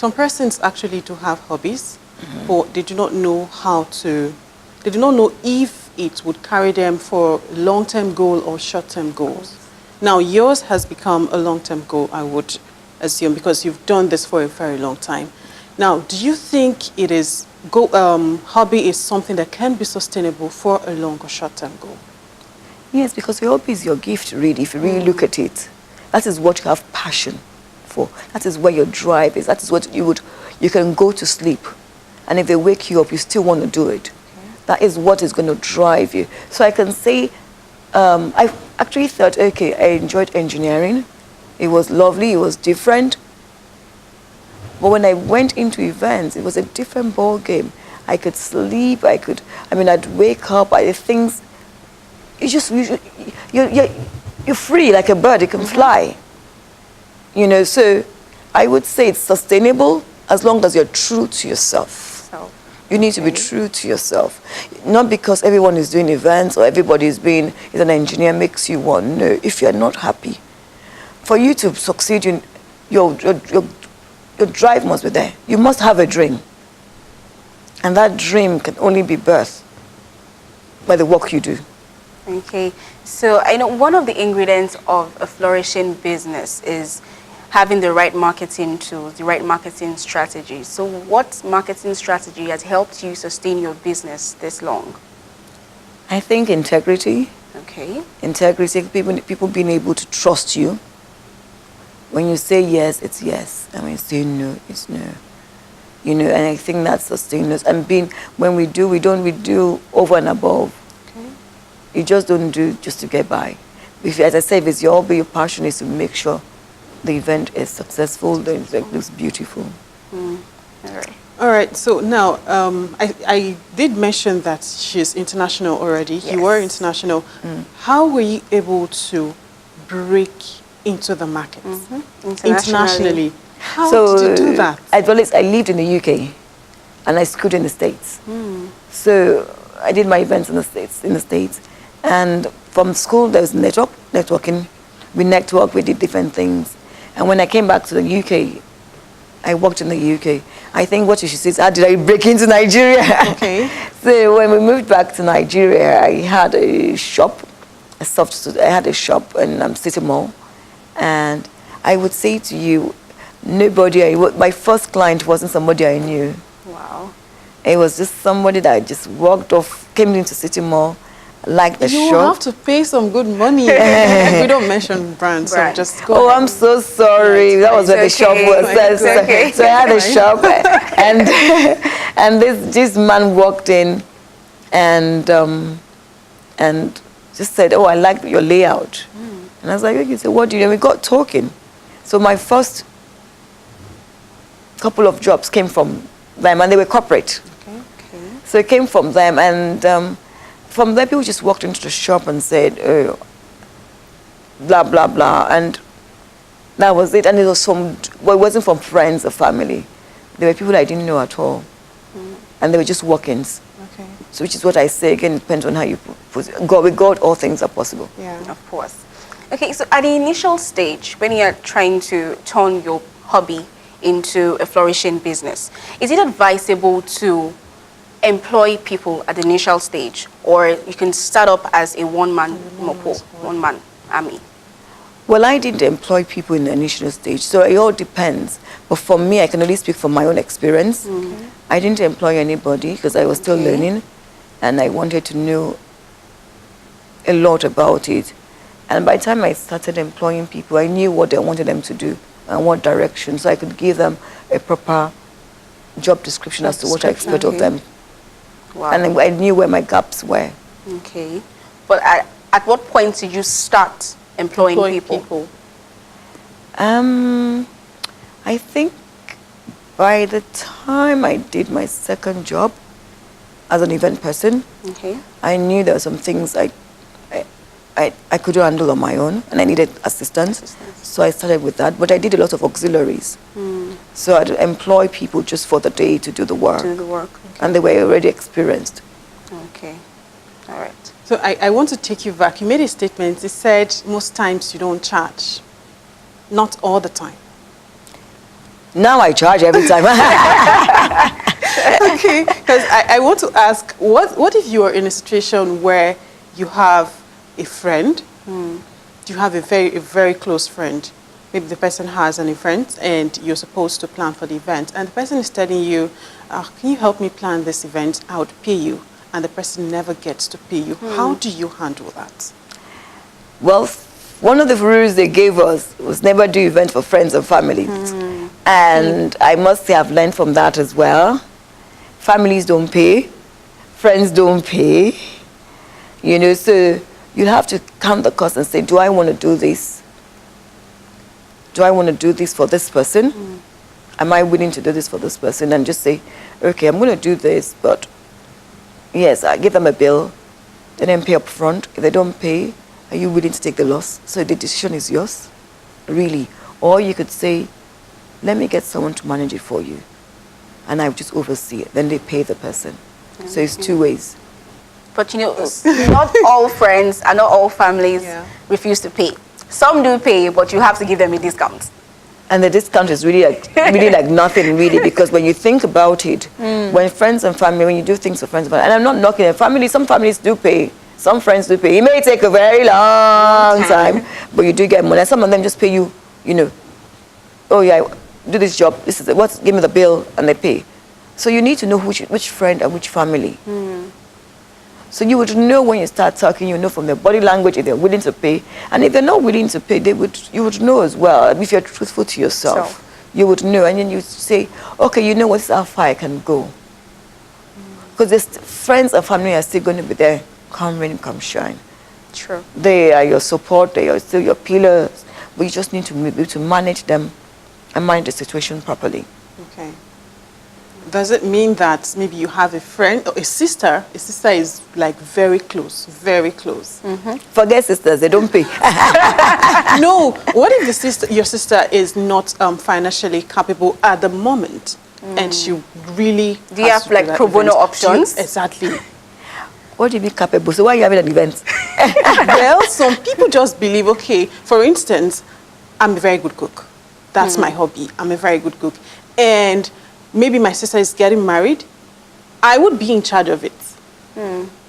Some persons actually do have hobbies, but they do not know how to, they do not know if it would carry them for long-term goal or short-term goals. Now, yours has become a long-term goal, I would assume, because you've done this for a very long time. Now, do you think it is hobby is something that can be sustainable for a long or short-term goal? Yes, because your hobby is your gift, really, if you really look at it. That is what you have passion for. That is where your drive is. That is what you can go to sleep. And if they wake you up, you still want to do it. Okay. That is what is going to drive you. So I can say, I actually thought, okay, I enjoyed engineering. It was lovely, it was different. But when I went into events, it was a different ball game. I could sleep, I'd wake up, things, you're free like a bird, you can fly. You know, so I would say it's sustainable as long as you're true to yourself. You need to be true to yourself. Not because everyone is doing events or everybody is an engineer makes you one. No, if you're not happy. For you to succeed, your drive must be there. You must have a dream. And that dream can only be birthed by the work you do. Okay. So I know one of the ingredients of a flourishing business is having the right marketing tools, the right marketing strategy. So what marketing strategy has helped you sustain your business this long? I think integrity. Okay. Integrity, people being able to trust you. When you say yes, it's yes. And when you say no, it's no. You know, and I think that sustains us. And when we do over and above. Okay. You just don't do just to get by. As I say, if it's your hobby, your passion is to make sure the event is successful, that it looks beautiful. All right. All right, so now, I did mention that she's international already. Yes. You were international. How were you able to break into the market internationally? How did you do that? I lived in the UK and I schooled in the States. So I did my events in the States. And from school, there was networking. We networked, we did different things. And when I came back to the UK, I worked in the UK. I think what you should say is, how did I break into Nigeria? Okay. So when we moved back to Nigeria, I had a shop, in City Mall. And I would say to you, my first client wasn't somebody I knew. Wow. It was just somebody that I just walked off, came into City Mall, liked the shop. You have to pay some good money. We don't mention brands, so just go ahead. I'm so sorry. That was where the shop was. So I had a shop, and this man walked in, and just said, "Oh, I like your layout." And I was like, "Okay." So what do you do? And we got talking. So my first couple of jobs came from them, and they were corporate. Okay. So it came from them, and from there people just walked into the shop and said, "Oh, blah blah blah," and that was it. And it was it wasn't from friends or family. There were people I didn't know at all, and they were just walk-ins. Okay. So which is what I say again. It depends on how you put it. With God, all things are possible. Yeah, of course. Okay, so at the initial stage, when you're trying to turn your hobby into a flourishing business, is it advisable to employ people at the initial stage, or you can start up as a one-man army? Well, I didn't employ people in the initial stage, so it all depends. But for me, I can only speak from my own experience. I didn't employ anybody because I was still learning, and I wanted to know a lot about it. And by the time I started employing people, I knew what I wanted them to do and what direction, so I could give them a proper job description as to what I expect of them. Wow. And I knew where my gaps were. Okay. But at what point did you start employing people? I think by the time I did my second job as an event person, I knew there were some things I couldn't handle on my own, and I needed assistance. So I started with that, but I did a lot of auxiliaries. So I'd employ people just for the day to do the work. And they were already experienced. Okay. All right. So I want to take you back. You made a statement. You said most times you don't charge. Not all the time. Now I charge every time. Okay, because I want to ask, what if you are in a situation where you have a friend, you have a very close friend, maybe the person has an event and you're supposed to plan for the event, and the person is telling you, can you help me plan this event? I would pay you, and the person never gets to pay you. How do you handle that? Well, one of the rules they gave us was never do event for friends and family. And I must say I've learned from that as well. Families don't pay, friends don't pay, you know, so you have to count the cost and say, do I want to do this? Do I want to do this for this person? Am I willing to do this for this person? And just say, okay, I'm going to do this, but yes, I give them a bill, they then pay up front. If they don't pay, are you willing to take the loss? So the decision is yours, really. Or you could say, let me get someone to manage it for you, and I would just oversee it. Then they pay the person. So it's two ways. But you know, not all friends and not all families refuse to pay. Some do pay, but you have to give them a discount. And the discount is really like nothing, really, because when you think about it, when friends and family, when you do things for friends and family, and I'm not knocking a family, some families do pay, some friends do pay. It may take a very long time, but you do get money. And some of them just pay you, you know, oh yeah, do this job, this is it, give me the bill, and they pay. So you need to know which friend and which family. So you would know when you start talking, you know from their body language if they're willing to pay. And if they're not willing to pay, you would know as well. If you're truthful to yourself, you would know. And then you say, okay, you know what, this is how far I can go. Because there's friends and family are still going to be there, come rain, come shine. True. They are your support, they are still your pillars. But you just need to be able to manage them and manage the situation properly. Okay. Does it mean that maybe you have a friend or a sister? A sister is like very close, very close. Forget sisters, they don't pay. No, what if your sister is not financially capable at the moment, and she really do you have like pro bono options? Exactly. What do you mean capable? So why are you having an event? Well, some people just believe, okay, for instance, I'm a very good cook. That's my hobby. I'm a very good cook. And maybe my sister is getting married. I would be in charge of it.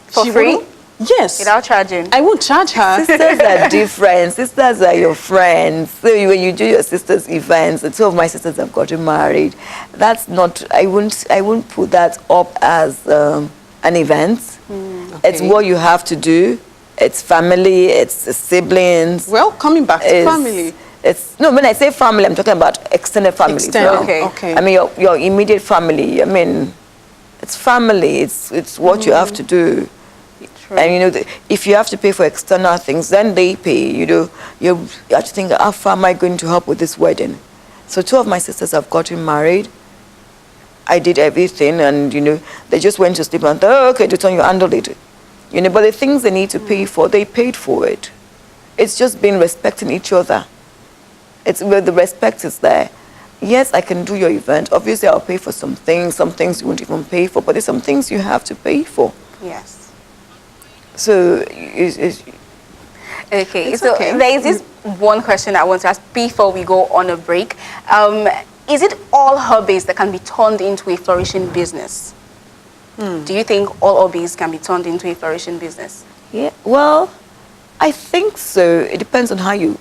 For free? Yes. Without charging? I won't charge her. Sisters are different. Sisters are your friends. So when you do your sister's events, and two of my sisters have gotten married, that's not, I wouldn't put that up as an event. Okay. It's what you have to do. It's family, it's siblings. Well, coming back to family. No, when I say family, I'm talking about extended family. Extended, okay. I mean, your immediate family. I mean, it's family. It's what you have to do. True. And you know, if you have to pay for external things, then they pay. You know, you have to think, how far am I going to help with this wedding? So two of my sisters have gotten married. I did everything, and you know, they just went to sleep and thought, oh, okay, Duton, you handled it. You know, but the things they need to pay for, they paid for it. It's just been respecting each other. It's where the respect is there. Yes, I can do your event. Obviously, I'll pay for some things you won't even pay for, but there's some things you have to pay for. Yes. So, okay, so there is this one question I want to ask before we go on a break. Is it all hobbies that can be turned into a flourishing business? Do you think all hobbies can be turned into a flourishing business? Yeah, well, I think so. It depends on how you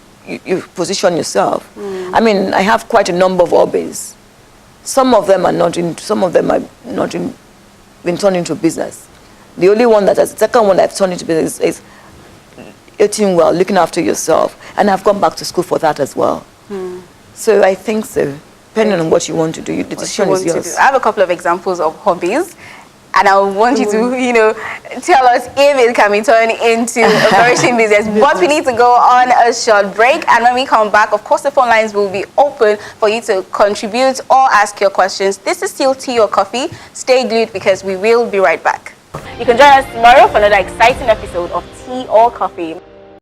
position yourself. I mean, I have quite a number of hobbies. Some of them are not been turned into business. The only one the second one I've turned into business is eating well, looking after yourself. And I've gone back to school for that as well. So I think so. Depending on what you want to do, the decision is yours. I have a couple of examples of hobbies. And I want you to, you know, tell us if it can be turned into a flourishing business. But we need to go on a short break. And when we come back, of course, the phone lines will be open for you to contribute or ask your questions. This is still Tea or Coffee. Stay glued because we will be right back. You can join us tomorrow for another exciting episode of Tea or Coffee.